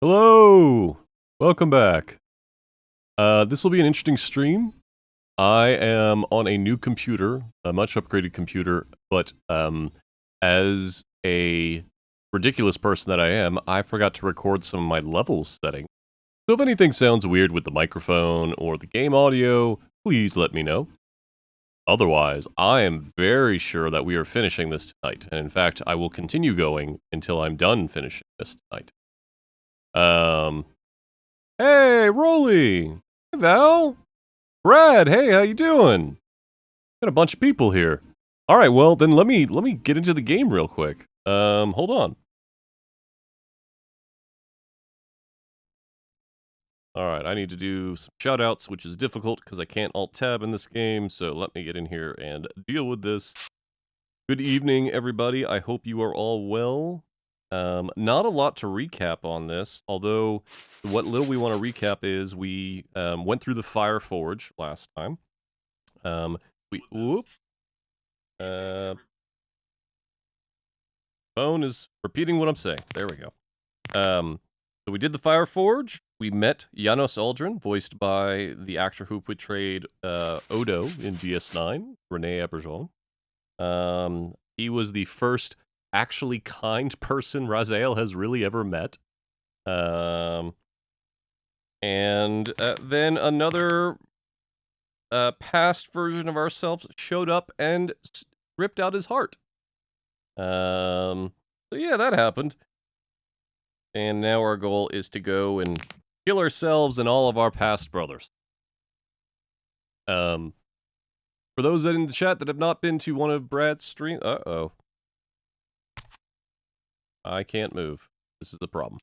Hello! Welcome back. This will be an interesting stream. I am on a new computer, a much upgraded computer, but as a ridiculous person that I am, I forgot to record some of my level settings. So if anything sounds weird with the microphone or the game audio, please let me know. Otherwise, I am very sure that we are finishing this tonight, and in fact, I will continue going until I'm done finishing this tonight. Hey, Rolly! Hey, Val! Brad, hey, how you doing? Got a bunch of people here. Alright, well, then let me get into the game real quick. Hold on. Alright, I need to do some shoutouts, which is difficult because I can't Alt-Tab in this game, so let me get in here and deal with this. Good evening, everybody. I hope you are all well. Not a lot to recap on this, although what little we want to recap is we went through the Fire Forge last time. Phone is repeating what I'm saying. There we go. So we did the Fire Forge. We met Janos Aldrin, voiced by the actor who portrayed Odo in DS9, Rene Abhors. He was the first actually kind person Raziel has really ever met. And then another past version of ourselves showed up and ripped out his heart. So yeah, that happened. And now our goal is to go and kill ourselves and all of our past brothers. For those that in the chat that have not been to one of Brad's streams, I can't move. This is the problem.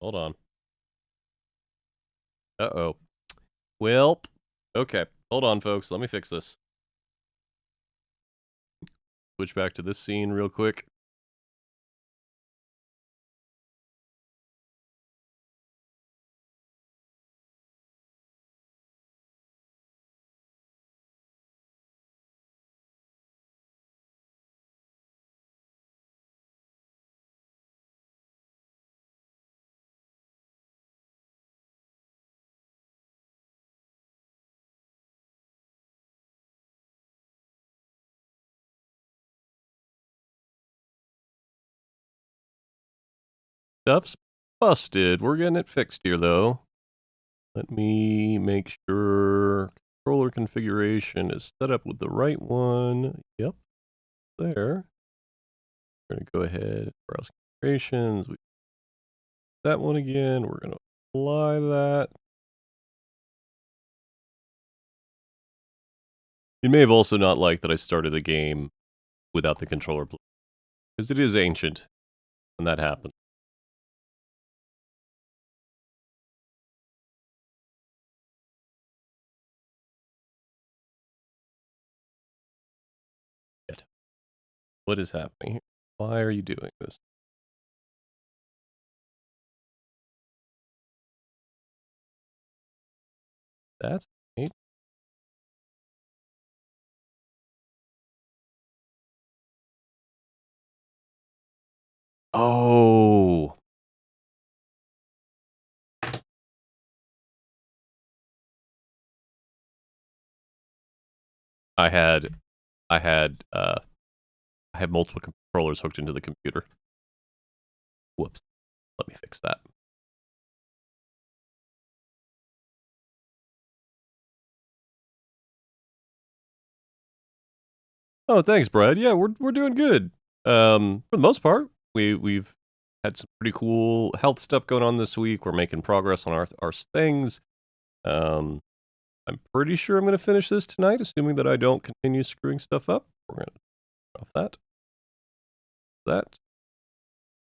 Hold on. Well, okay. Hold on, folks. Let me fix this. Switch back to this scene real quick. Stuff's busted. We're getting it fixed here, though. Let me make sure controller configuration is set up with the right one. Yep, there. We're going to go ahead, browse configurations. That one again. We're going to apply that. You may have also not liked that I started the game without the controller, because it is ancient when that happened. What is happening here? Why are you doing this? That's neat. Oh. I had multiple controllers hooked into the computer. Whoops. Let me fix that. Oh, thanks, Brad. Yeah, we're doing good. For the most part, we've had some pretty cool health stuff going on this week. We're making progress on our things. I'm pretty sure I'm going to finish this tonight, assuming that I don't continue screwing stuff up. We're going to turn off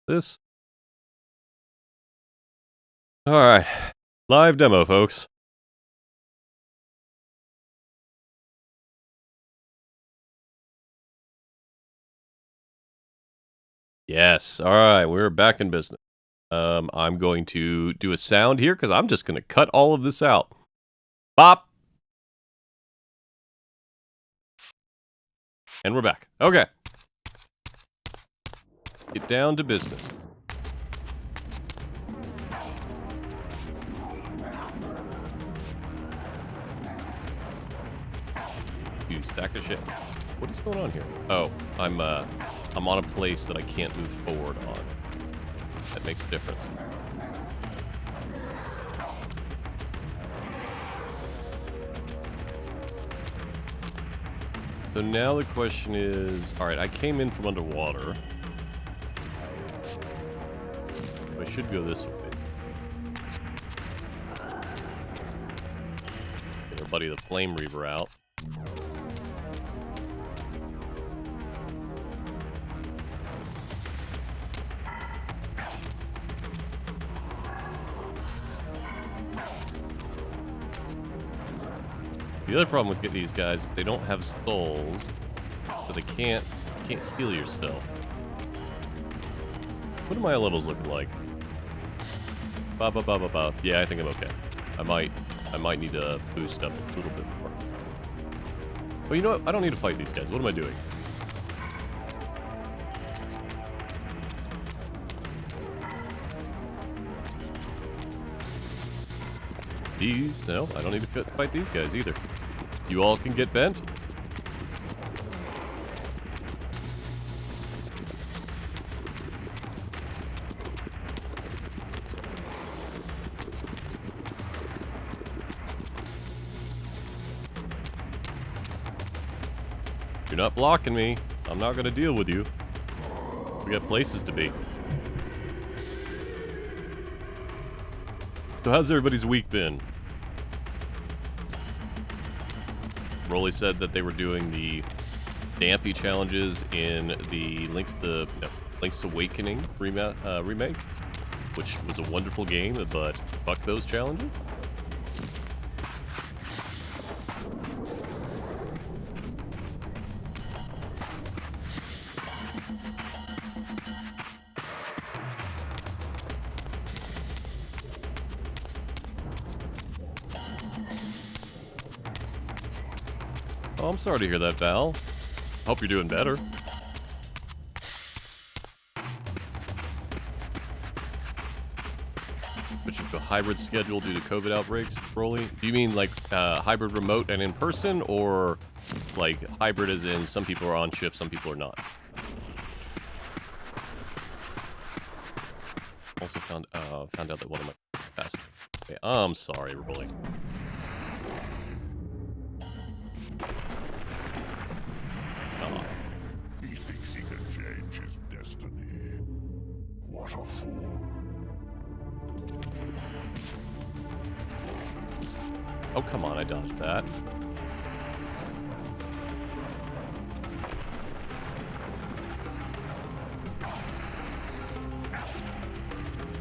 this. All right, live demo, folks. Yes. All right, we're back in business. I'm going to do a sound here because I'm just going to cut all of this out. Bop. And we're back. Okay. Get down to business. You stack of shit. What is going on here? Oh, I'm on a place that I can't move forward on. That makes a difference. So now the question is, alright, I came in from underwater. I should go this way. Get our buddy the Flame Reaver out. The other problem with these guys is they don't have souls, so they can't heal yourself. What are my levels looking like? Ba ba ba ba ba. Yeah, I think I'm okay. I might need to boost up a little bit more. But you know what? I don't need to fight these guys. What am I doing? No, I don't need to fight these guys either. You all can get bent. You're not blocking me. I'm not going to deal with you. We got places to be. So how's everybody's week been? Rolly said that they were doing the Dampy challenges in the Link's Awakening remake, which was a wonderful game, but fuck those challenges. Oh, I'm sorry to hear that, Val. Hope you're doing better. But you have a hybrid schedule due to COVID outbreaks, Rolly? Do you mean like hybrid remote and in person, or like hybrid as in some people are on shift, some people are not? Also found out that one of my passed. Okay, I'm sorry, Rolly. He thinks he can change his destiny. What a fool. Oh, come on, I dodged that.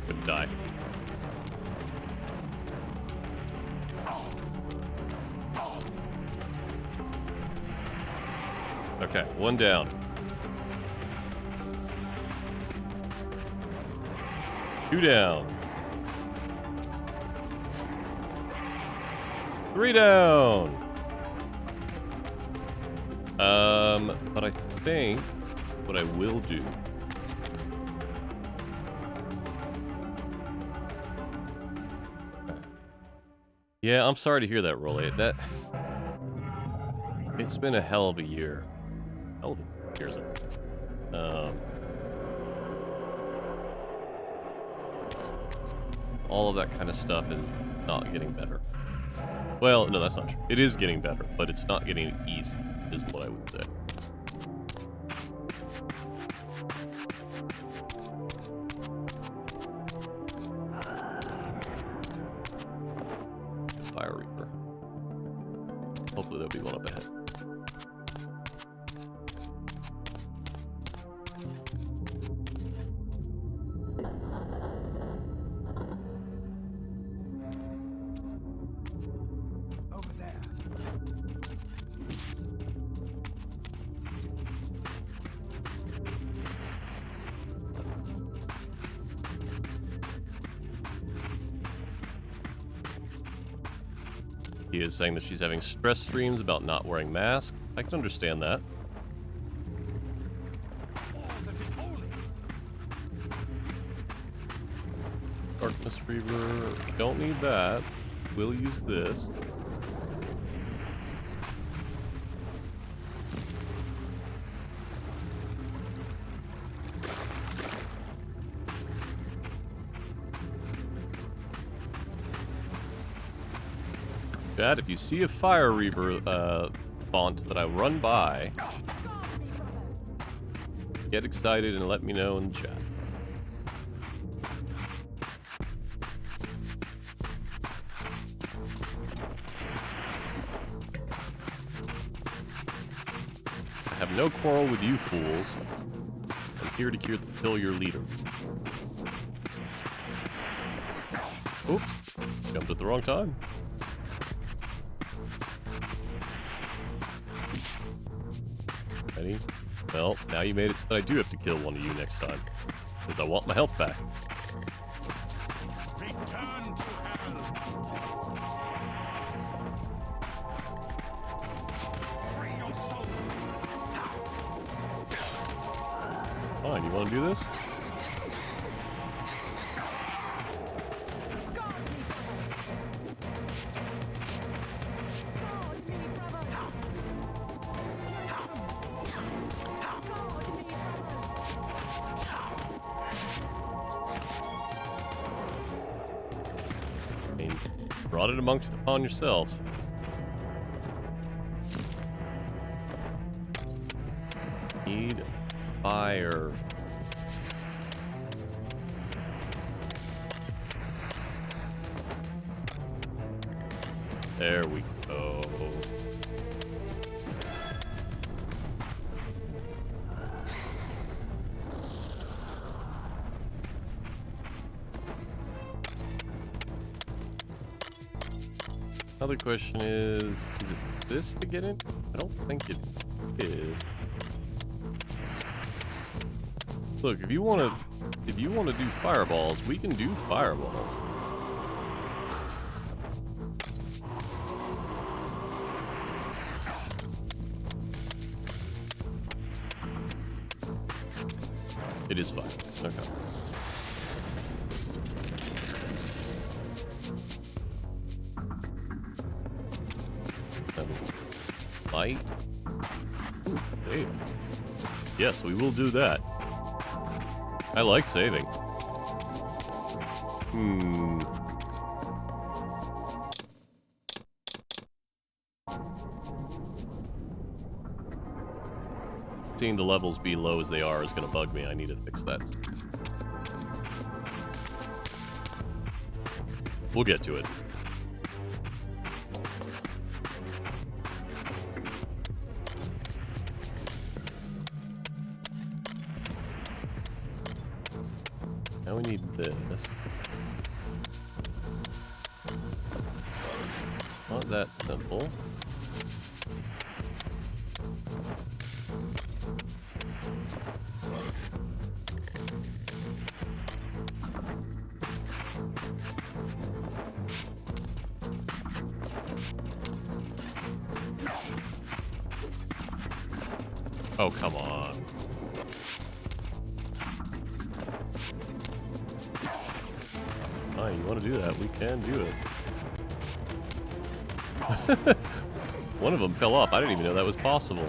Couldn't die. Okay, one down. Two down. 3 down. But I think what I will do. Yeah, I'm sorry to hear that, Rolly. It's been a hell of a year. Hell of a year. All of that kind of stuff is not getting better. Well, no, that's not true. It is getting better, but it's not getting easy, is what I would say. Fire Reaper. Hopefully there'll be one up ahead. He is saying that she's having stress streams about not wearing masks. I can understand that. All that is holy. Darkness Reaver. Don't need that. We'll use this. Chad, if you see a Fire Reaver font that I run by, get excited and let me know in the chat. I have no quarrel with you fools. I'm here to kill your leader. Oops. Jumped at the wrong time. Ready? Well, now you made it so that I do have to kill one of you next time. Because I want my health back. Return to hell. Free your soul. Fine, you want to do this? Brought it upon yourselves. Need fire. There we go. Another question is it this to get in? I don't think it is. Look, if you want to do fireballs, we can do fireballs. It is fire. Okay. Light. Ooh, save. Yes, we will do that. I like saving. Seeing the levels be low as they are is going to bug me. I need to fix that. We'll get to it. Now we need this. Not that simple. Oh, come on. Fine, you want to do that? We can do it. One of them fell off. I didn't even know that was possible.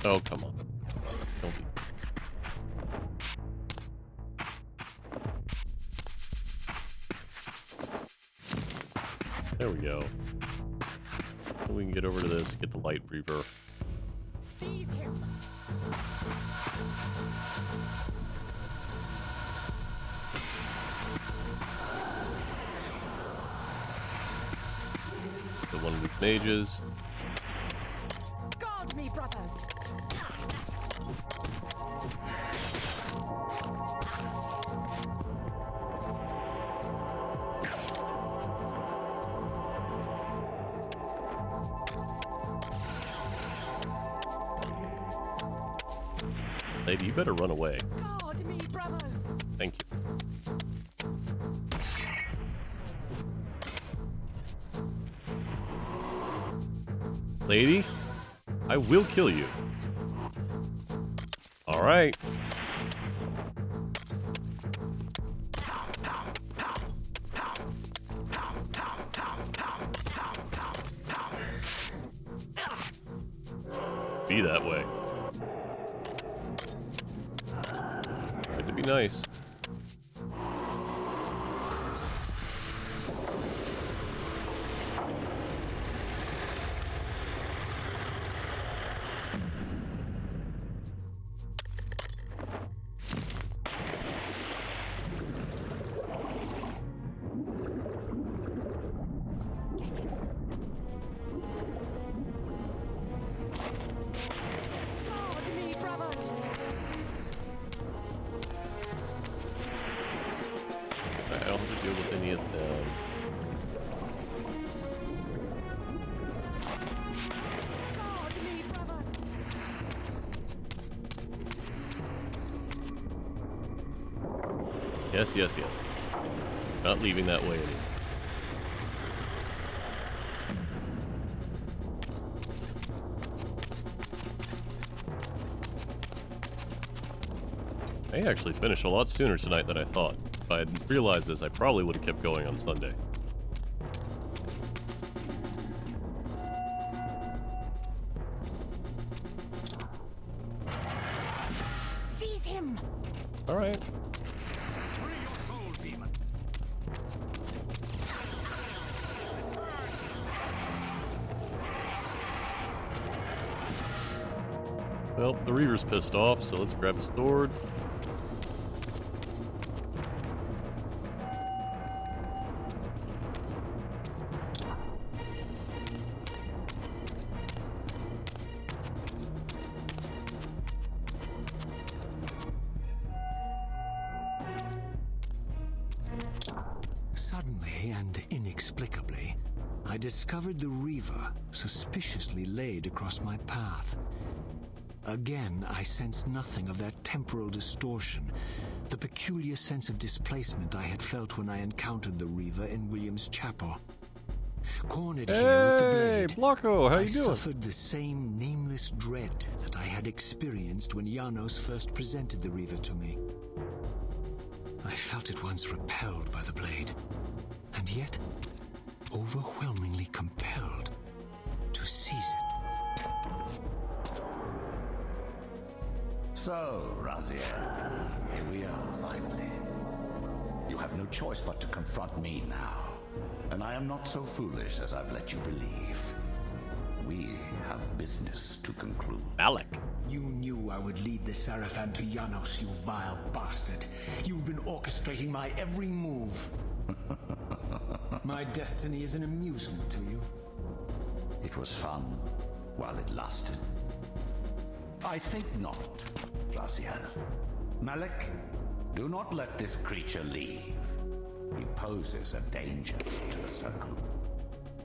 Oh, come on. Don't be. There we go. So we can get over to this, get the light Reaver. Seize him. The one with mages. Guard me, brothers. Lady, you better run away. Guard me, brothers. Thank you. Lady, I will kill you. All right. Be that way. Tried to be nice. Guard me, brothers. I don't have to deal with any of them. Guard me, brothers. Yes, yes, yes. Not leaving that way anymore. I actually finished a lot sooner tonight than I thought. If I had realized this, I probably would have kept going on Sunday. Seize him. All right. Free your soul, demon. Well, the Reaver's pissed off, so let's grab a sword. Suddenly and inexplicably, I discovered the Reaver suspiciously laid across my path. Again, I sensed nothing of that temporal distortion, the peculiar sense of displacement I had felt when I encountered the Reaver in William's chapel. Cornered here with the Hey, blade, Blocko, how I you doing? suffered the same nameless dread that I had experienced when Janos first presented the Reaver to me. I felt at once repelled by the blade, and yet overwhelmingly compelled to seize it. So, Raziel, here we are, finally. You have no choice but to confront me now, and I am not so foolish as I've let you believe. We have business to conclude. Alec. You knew I would lead the Seraphim to Janos, you vile bastard. You've been orchestrating my every move. My destiny is an amusement to you. It was fun while it lasted. I think not, Raziel. Malik, do not let this creature leave. He poses a danger to the Circle.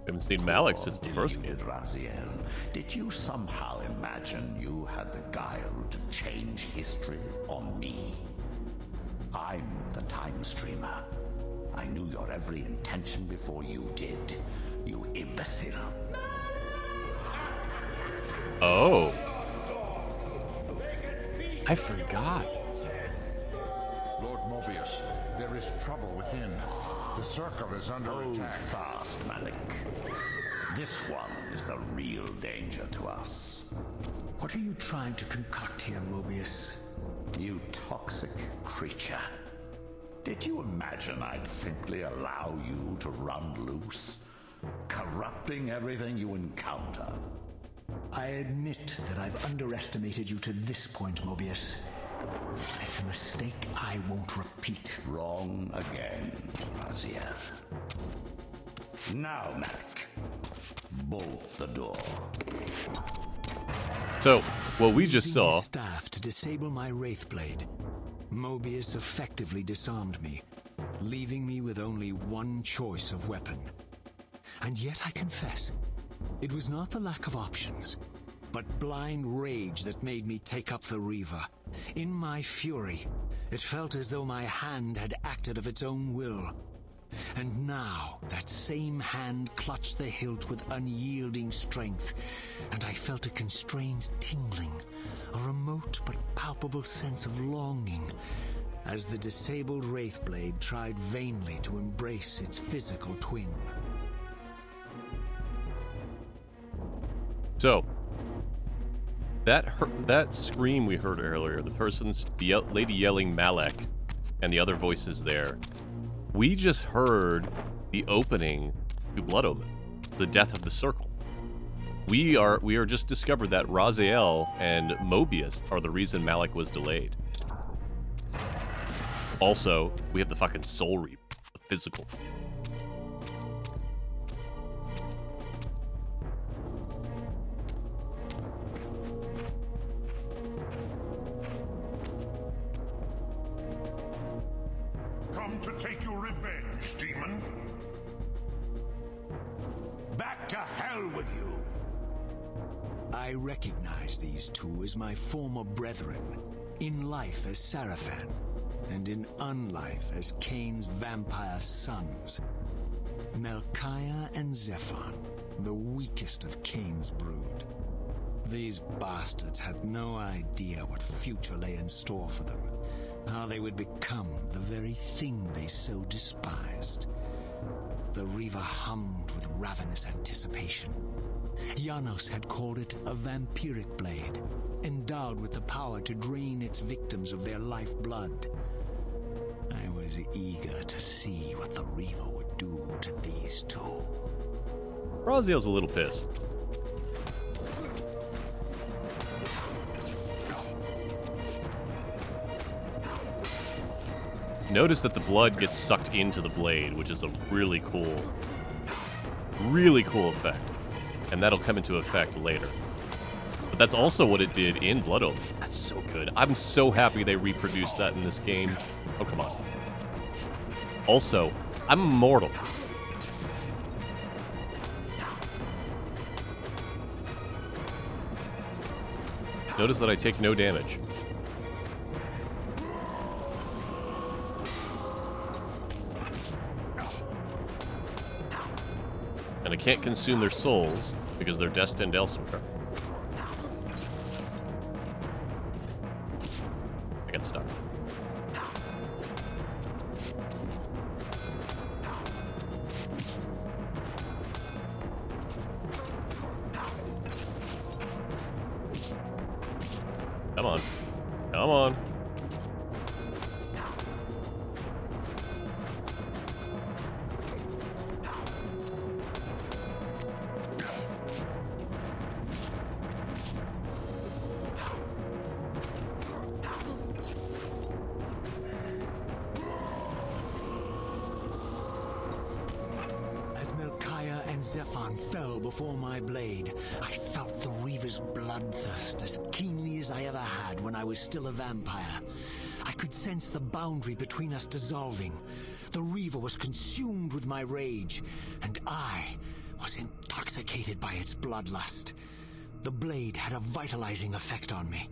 Haven't seen Malik since the first game. Raziel, did you somehow imagine you had the guile to change history on me? I'm the time streamer. I knew your every intention before you did, you imbecile. Oh. I forgot. Lord Mobius, there is trouble within. The Circle is under attack. Fast, Malik. This one is the real danger to us. What are you trying to concoct here, Mobius? You toxic creature. Did you imagine I'd simply allow you to run loose? Corrupting everything you encounter. I admit that I've underestimated you to this point, Mobius. It's a mistake I won't repeat. Wrong again, Raziel. Now, Malik. Bolt the door. So, what we just Using his saw. staff to disable my Wraith Blade. Mobius effectively disarmed me, leaving me with only one choice of weapon. And yet I confess, it was not the lack of options, but blind rage that made me take up the Reaver. In my fury, it felt as though my hand had acted of its own will. And now, that same hand clutched the hilt with unyielding strength, and I felt a constrained tingling, a remote but palpable sense of longing, as the disabled Wraithblade tried vainly to embrace its physical twin. So, that scream we heard earlier, the lady yelling Malek, and the other voices there, we just heard the opening to Blood Omen, the death of the circle. We are just discovered that Raziel and Mobius are the reason Malek was delayed. Also, we have the fucking Soul Reaper, the physical. Come to take your revenge, demon. Back to hell with you! I recognize these two as my former brethren, in life as Sarafan, and in unlife as Cain's vampire sons. Melchiah and Zephon, the weakest of Cain's brood. These bastards had no idea what future lay in store for them, how they would become the very thing they so despised. The Reaver hummed with ravenous anticipation. Janos had called it a vampiric blade, endowed with the power to drain its victims of their lifeblood. I was eager to see what the Reaver would do to these two. Raziel's a little pissed. Notice that the blood gets sucked into the blade, which is a really cool effect. And that'll come into effect later. But that's also what it did in Blood Omen. That's so good. I'm so happy they reproduced that in this game. Oh, come on. Also, I'm immortal. Notice that I take no damage. And I can't consume their souls because they're destined elsewhere. I got stuck. Come on. Come on. As Melchiah and Zephon fell before my blade, I felt the Reaver's bloodthirst as keenly as I ever had when I was still a vampire. I could sense the boundary between us dissolving. The Reaver was consumed with my rage, and I was intoxicated by its bloodlust. The blade had a vitalizing effect on me.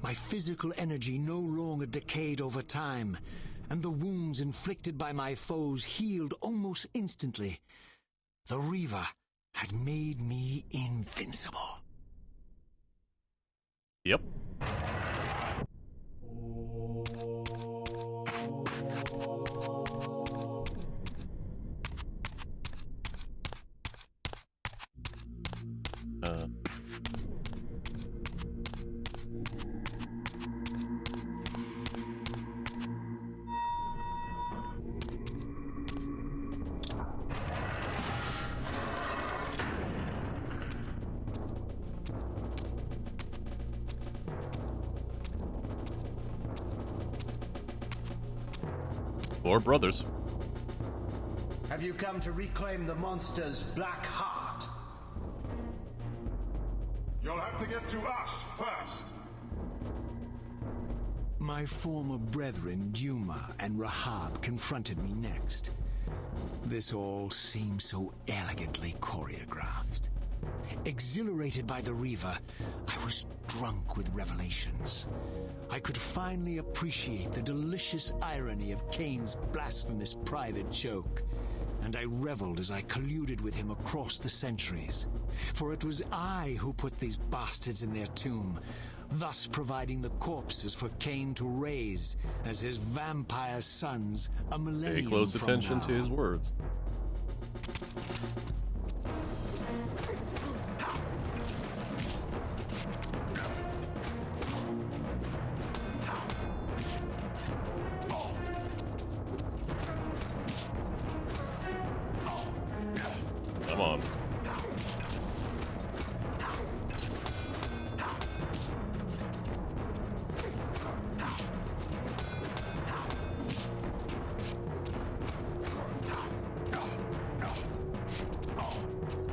My physical energy no longer decayed over time, and the wounds inflicted by my foes healed almost instantly. The Reaver had made me invincible. Yep. Four brothers. Have you come to reclaim the monster's black heart? You'll have to get to us first. My former brethren Duma and Rahab confronted me next. This all seemed so elegantly choreographed. Exhilarated by the Reaver, I was drunk with revelations. I could finally appreciate the delicious irony of Cain's blasphemous private joke, and I reveled as I colluded with him across the centuries. For it was I who put these bastards in their tomb, thus providing the corpses for Cain to raise as his vampire sons a millennium Pay close from attention now. to his words. Come on.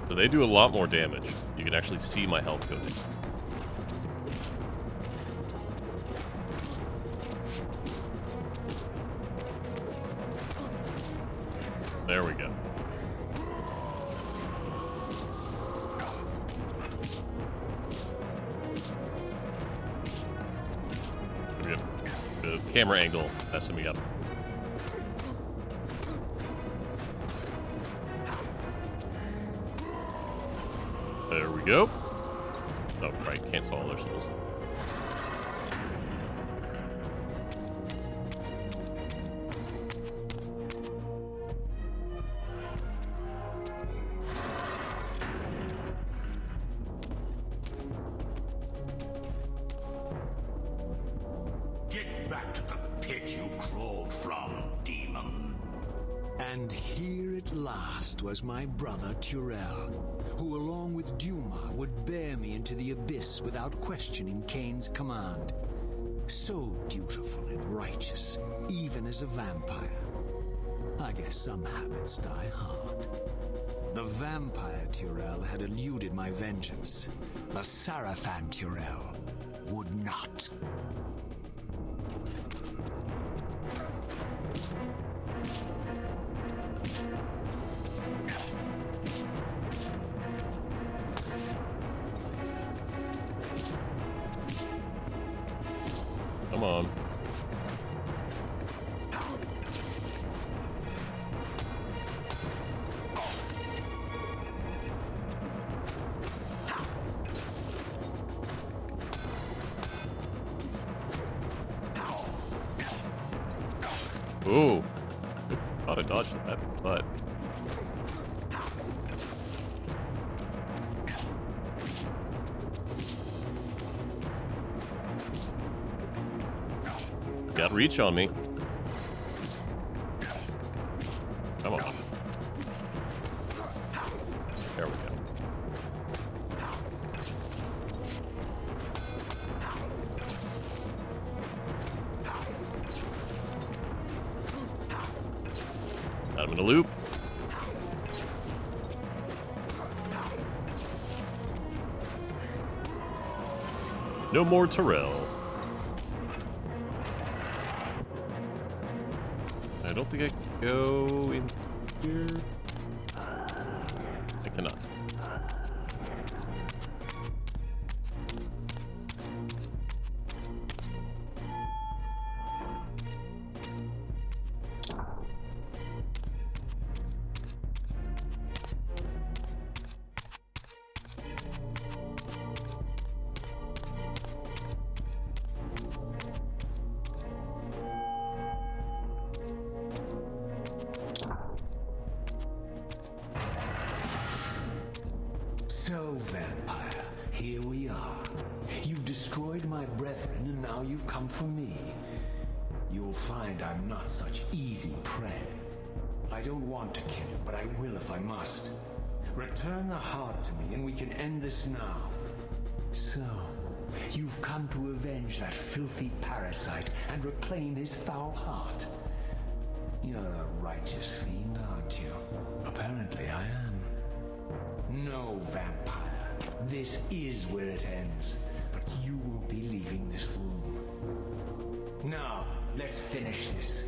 So they do a lot more damage. You can actually see my health go down. There we go. The camera angle messing me up. There we go. Oh, right. Cancel all their souls. Get back to the pit you crawled from, demon. And here at last was my brother Turel, who along with Duma would bear me into the abyss without questioning Cain's command. So dutiful and righteous, even as a vampire. I guess some habits die hard. The vampire Turel had eluded my vengeance. The Sarafan Turel would not. Come on. Ooh. Thought I dodged that, but... Got reach on me. Come on. There we go. Got him in a loop. No more Terrell. I don't think I can go in here. I cannot. So, vampire, here we are. You've destroyed my brethren, and now you've come for me. You'll find I'm not such easy prey. I don't want to kill you, but I will if I must. Return the heart to me, and we can end this now. So, you've come to avenge that filthy parasite and reclaim his foul heart. You're a righteous fiend, aren't you? Apparently I am. No, vampire. This is where it ends. But you won't be leaving this room. Now, let's finish this.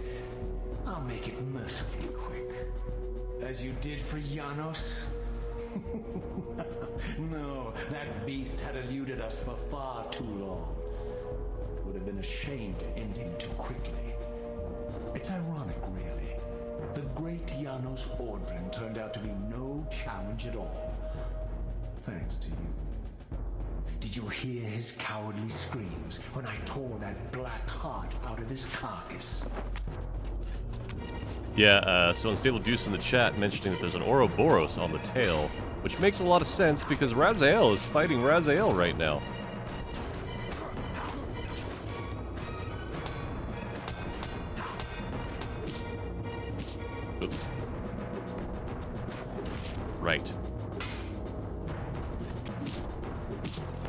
I'll make it mercifully quick. As you did for Janos? No, that beast had eluded us for far too long. It would have been a shame to end him too quickly. It's ironic, really. The great Janos Ordrin turned out to be no challenge at all. Thanks to you. Did you hear his cowardly screams when I tore that black heart out of his carcass? Yeah, so Unstable Deuce in the chat mentioning that there's an Ouroboros on the tail, which makes a lot of sense because Raziel is fighting Raziel right now. Oops. Right.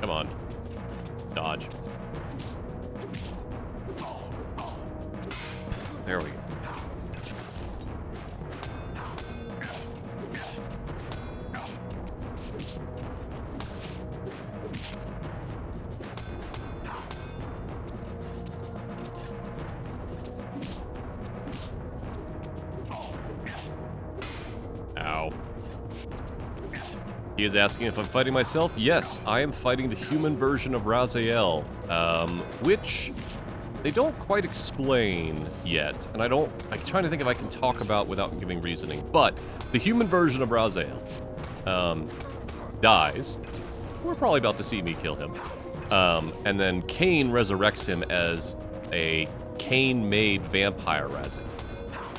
Come on. Dodge. There we go. Ow. He is asking if I'm fighting myself. Yes, I am fighting the human version of Raziel, which they don't quite explain yet, and I'm trying to think if I can talk about without giving reasoning. But the human version of Raziel dies. We're probably about to see me kill him. And then Cain resurrects him as a Cain-made vampire Raziel.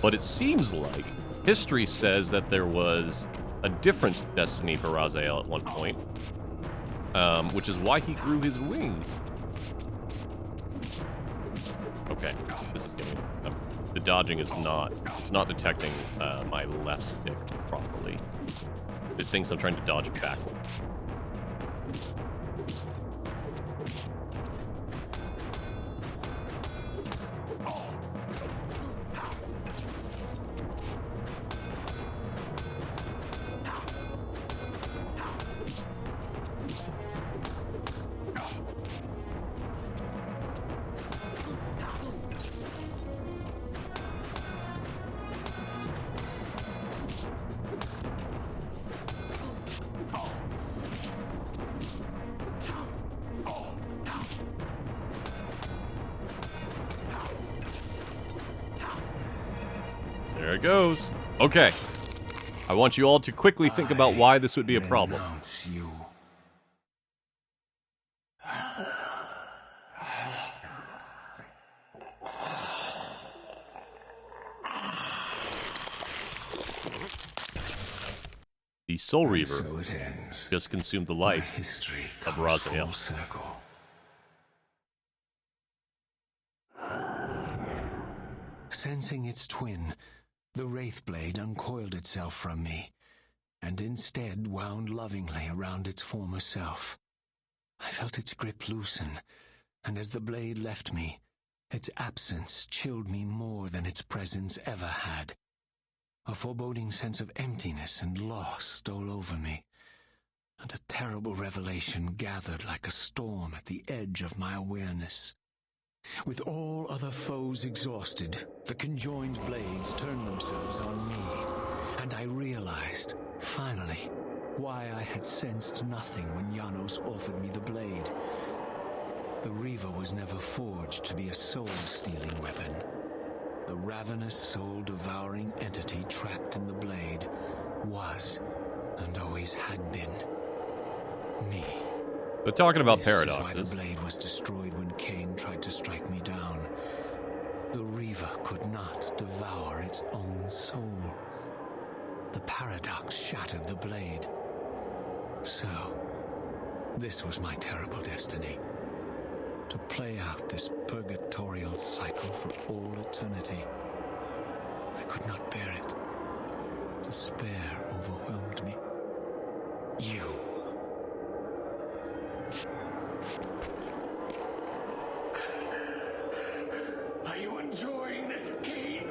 But it seems like history says that there was a different destiny for Raziel at one point, which is why he grew his wing. Okay, this is getting... the dodging is not... It's not detecting my left stick properly. It thinks I'm trying to dodge backward. There it goes. Okay. I want you all to quickly think about why this would be a problem. You. The Soul And Reaver so it ends. just consumed the My life history of comes Raziel. full circle. Sensing its twin, the Wraithblade uncoiled itself from me, and instead wound lovingly around its former self. I felt its grip loosen, and as the blade left me, its absence chilled me more than its presence ever had. A foreboding sense of emptiness and loss stole over me, and a terrible revelation gathered like a storm at the edge of my awareness. With all other foes exhausted, the conjoined blades turned themselves on me, and I realized, finally, why I had sensed nothing when Janos offered me the blade. The Reaver was never forged to be a soul-stealing weapon. The ravenous, soul-devouring entity trapped in the blade was, and always had been, me. But talking about This paradoxes, is why the blade was destroyed when Cain tried to strike me down. The Reaver could not devour its own soul. The paradox shattered the blade. So, this was my terrible destiny. To play out this purgatorial cycle for all eternity. I could not bear it. Despair overwhelmed me. You. Are you enjoying this game?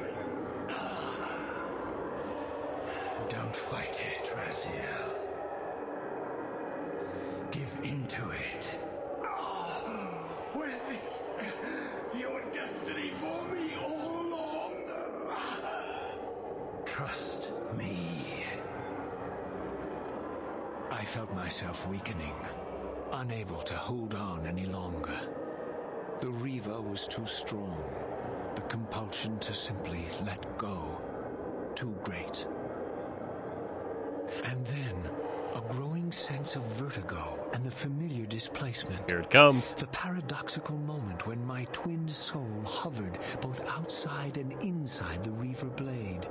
Don't fight it, Raziel. Give into it. What is this? Your destiny? Trust me. I felt myself weakening, unable to hold on any longer. The Reaver was too strong. The compulsion to simply let go, too great. And then, a growing sense of vertigo and the familiar displacement. Here it comes. The paradoxical moment when my twin soul hovered both outside and inside the Reaver blade.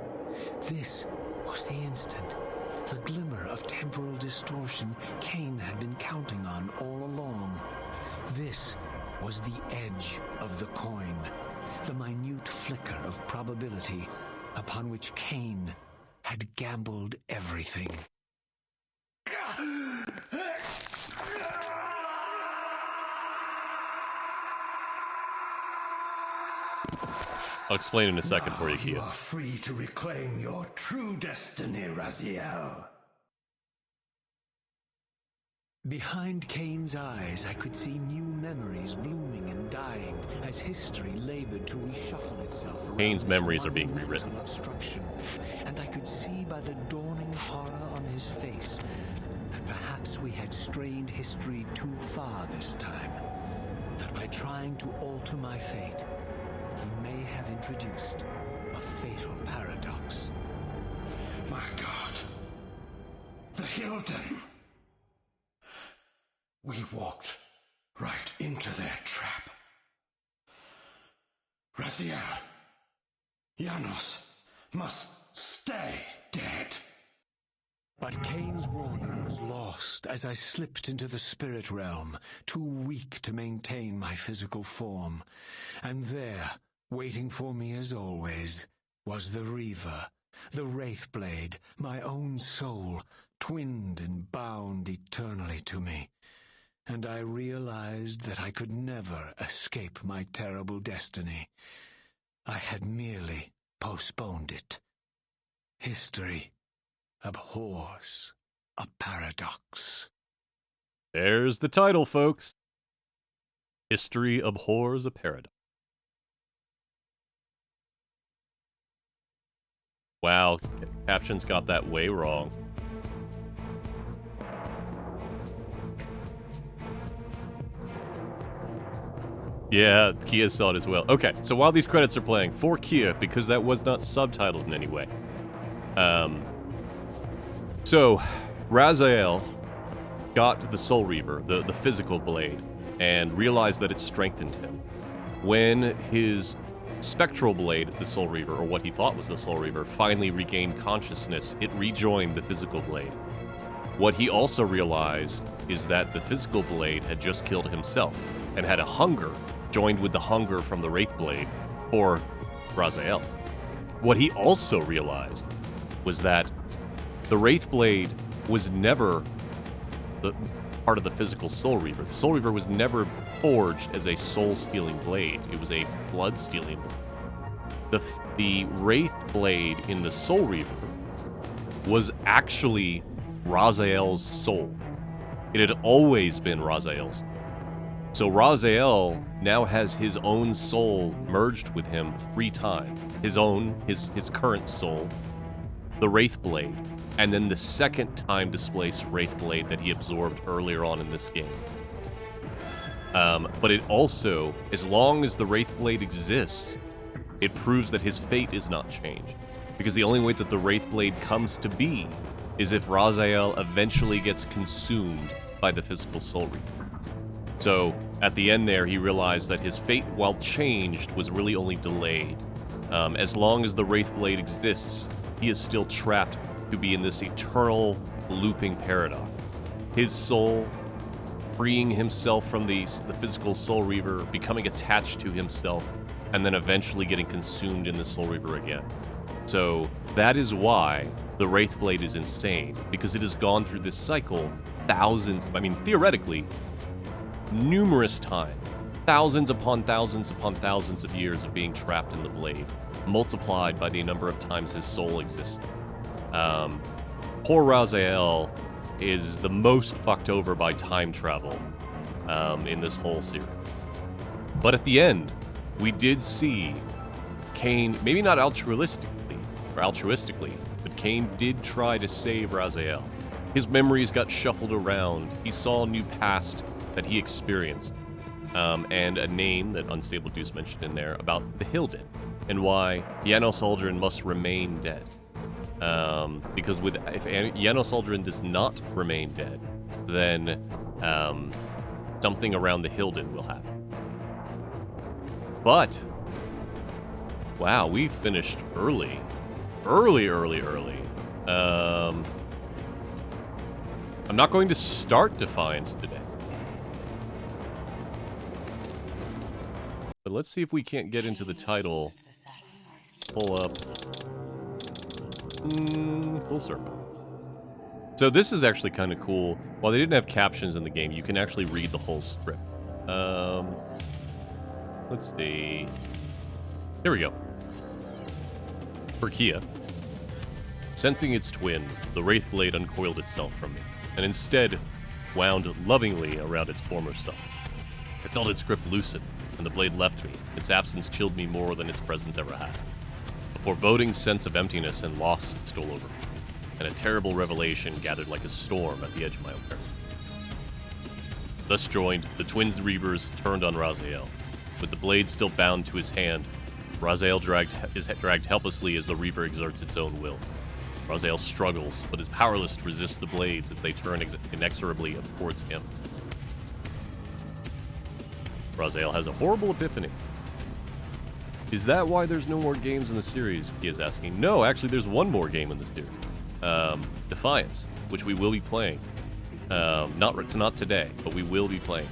This was the instant, the glimmer of temporal distortion Cain had been counting on all along. This was the edge of the coin, the minute flicker of probability upon which Cain had gambled everything. I'll explain in a second for you, You Kia. are free to reclaim your true destiny, Raziel. Behind Cain's eyes, I could see new memories blooming and dying as history labored to reshuffle itself around Cain's this memories are being monumental rewritten. obstruction. And I could see by the dawning horror on his face that perhaps we had strained history too far this time. That by trying to alter my fate, he may have introduced a fatal paradox. My God. The Hilden. We walked right into their trap. Raziel, Janos must stay dead. But Cain's warning was lost as I slipped into the spirit realm, too weak to maintain my physical form. And there, waiting for me as always, was the Reaver, the Wraithblade, my own soul, twinned and bound eternally to me. And I realized that I could never escape my terrible destiny. I had merely postponed it. History abhors a paradox. There's the title, folks. History abhors a paradox. Wow, captions got that way wrong. Yeah, Kia saw it as well. Okay, so while these credits are playing, for Kia, because that was not subtitled in any way. So, Raziel got the Soul Reaver, the physical blade, and realized that it strengthened him. When his spectral blade, the Soul Reaver, or what he thought was the Soul Reaver, finally regained consciousness, it rejoined the physical blade. What he also realized is that the physical blade had just killed himself, and had a hunger joined with the hunger from the Wraithblade for Raziel. What he also realized was that the Wraithblade was never the part of the physical Soul Reaver. The Soul Reaver was never forged as a soul-stealing blade. It was a blood-stealing blade. The Wraithblade in the Soul Reaver was actually Raziel's soul. It had always been Raziel's. So Raziel now has his own soul merged with him 3 times. His current soul, the Wraithblade, and then the second time displaced Wraithblade that he absorbed earlier on in this game. But it also, as long as the Wraithblade exists, it proves that his fate is not changed. Because the only way that the Wraithblade comes to be is if Raziel eventually gets consumed by the physical Soul Reaver. So, at the end there, he realized that his fate, while changed, was really only delayed. As long as the Wraithblade exists, he is still trapped to be in this eternal, looping paradox. His soul, freeing himself from the physical Soul Reaver, becoming attached to himself, and then eventually getting consumed in the Soul Reaver again. So, that is why the Wraithblade is insane, because it has gone through this cycle theoretically, numerous times, thousands upon thousands of years of being trapped in the blade, multiplied by the number of times his soul exists. Poor Raziel is the most fucked over by time travel in this whole series. But at the end, we did see Cain, maybe not altruistically, altruistically, but Cain did try to save Raziel. His memories got shuffled around. He saw a new past that he experienced, and a name that Unstable Deuce mentioned in there about the Hilden, and why Janos Aldrin must remain dead. Because if Janos Aldrin does not remain dead, then something around the Hilden will happen. But, wow, we finished early. Early. I'm not going to start Defiance today. But let's see if we can't get into the title. Pull up. Full circle. So this is actually kind of cool. While they didn't have captions in the game, you can actually read the whole script. Let's see. Here we go. Perkia. Sensing its twin, the Wraithblade uncoiled itself from me, and instead wound lovingly around its former self. I felt its grip loosen, and the blade left me. Its absence chilled me more than its presence ever had. A foreboding sense of emptiness and loss stole over me, and a terrible revelation gathered like a storm at the edge of my own peril. Thus joined, the twins Reavers turned on Raziel. With the blade still bound to his hand, Raziel is dragged helplessly as the Reaver exerts its own will. Raziel struggles, but is powerless to resist the blades as they turn inexorably towards him. Raziel has a horrible epiphany. Is that why there's no more games in the series? He is asking. No, actually, there's one more game in the series. Defiance, which we will be playing. Not today, but we will be playing.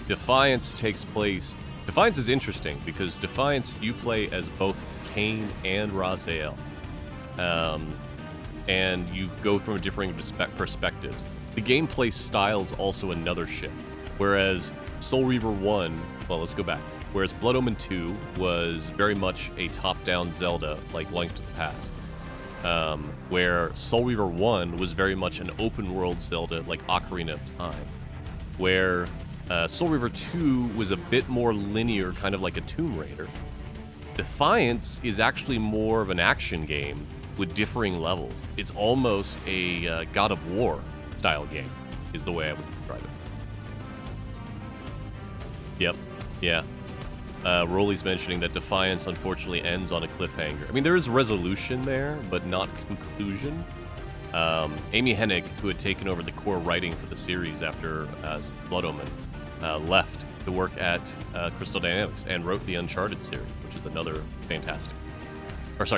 Defiance takes place... Defiance is interesting, because Defiance, you play as both Cain and Raziel. And you go from a differing perspectives. The gameplay style's also another shift. Whereas Soul Reaver 1... Well, let's go back. Whereas Blood Omen 2 was very much a top-down Zelda, like Link to the Past. Where Soul Reaver 1 was very much an open-world Zelda, like Ocarina of Time. Where Soul Reaver 2 was a bit more linear, kind of like a Tomb Raider. Defiance is actually more of an action game with differing levels. It's almost a God of War style game, is the way I would describe it. Yep, yeah. Rolly's mentioning that Defiance unfortunately ends on a cliffhanger. I mean, there is resolution there, but not conclusion. Amy Hennig, who had taken over the core writing for the series after Blood Omen, left to work at Crystal Dynamics and wrote the Uncharted series, which is another fantastic.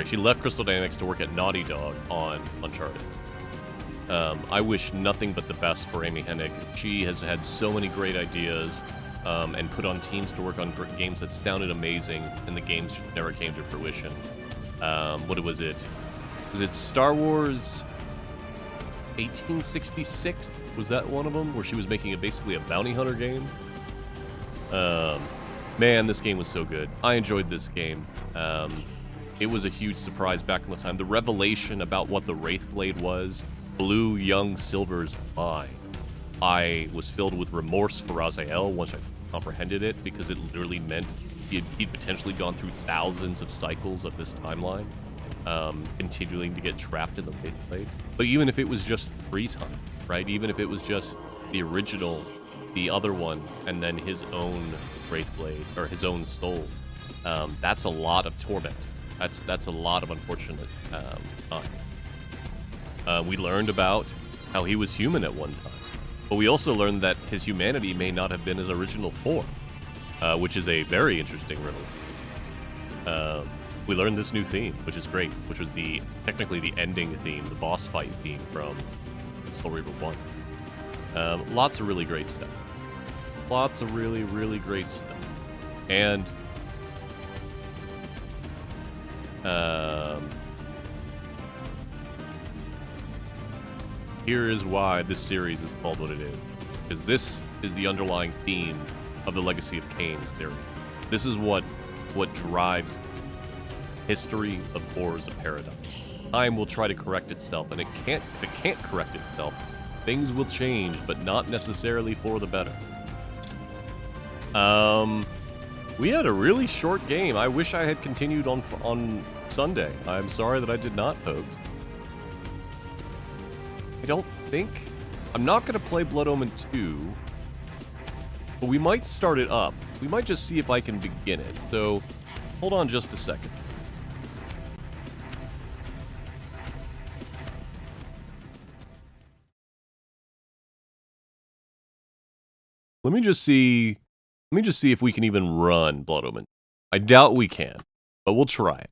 She left Crystal Dynamics to work at Naughty Dog on Uncharted. I wish nothing but the best for Amy Hennig. She has had so many great ideas and put on teams to work on games that sounded amazing, and the games never came to fruition. What was it? Was it Star Wars 1866? Was that one of them? Where she was making basically a bounty hunter game? Man, this game was so good. I enjoyed this game. It was a huge surprise back in the time. The revelation about what the Wraithblade was blew young Silver's mind. I was filled with remorse for Raziel once I comprehended it, because it literally meant he'd potentially gone through thousands of cycles of this timeline, continuing to get trapped in the Wraithblade. But even if it was just 3 times, right? Even if it was just the original, the other one, and then his own Wraithblade, or his own soul, that's a lot of torment. That's a lot of unfortunate time. We learned about how he was human at one time. But we also learned that his humanity may not have been his original form, which is a very interesting riddle. We learned this new theme, which is great, which was technically the ending theme, the boss fight theme from Soul Reaver 1. Lots of really great stuff. Lots of really, really great stuff. And here is why this series is called what it is. Because this is the underlying theme of the Legacy of Cain's theory. This is what drives history of horrors of paradigm. Time will try to correct itself, and if it can't correct itself, things will change, but not necessarily for the better. We had a really short game. I wish I had continued on Sunday. I'm sorry that I did not, folks. I don't think... I'm not going to play Blood Omen 2, but we might start it up. We might just see if I can begin it. So, hold on just a second. Let me just see if we can even run Blood Omen. I doubt we can, but we'll try it.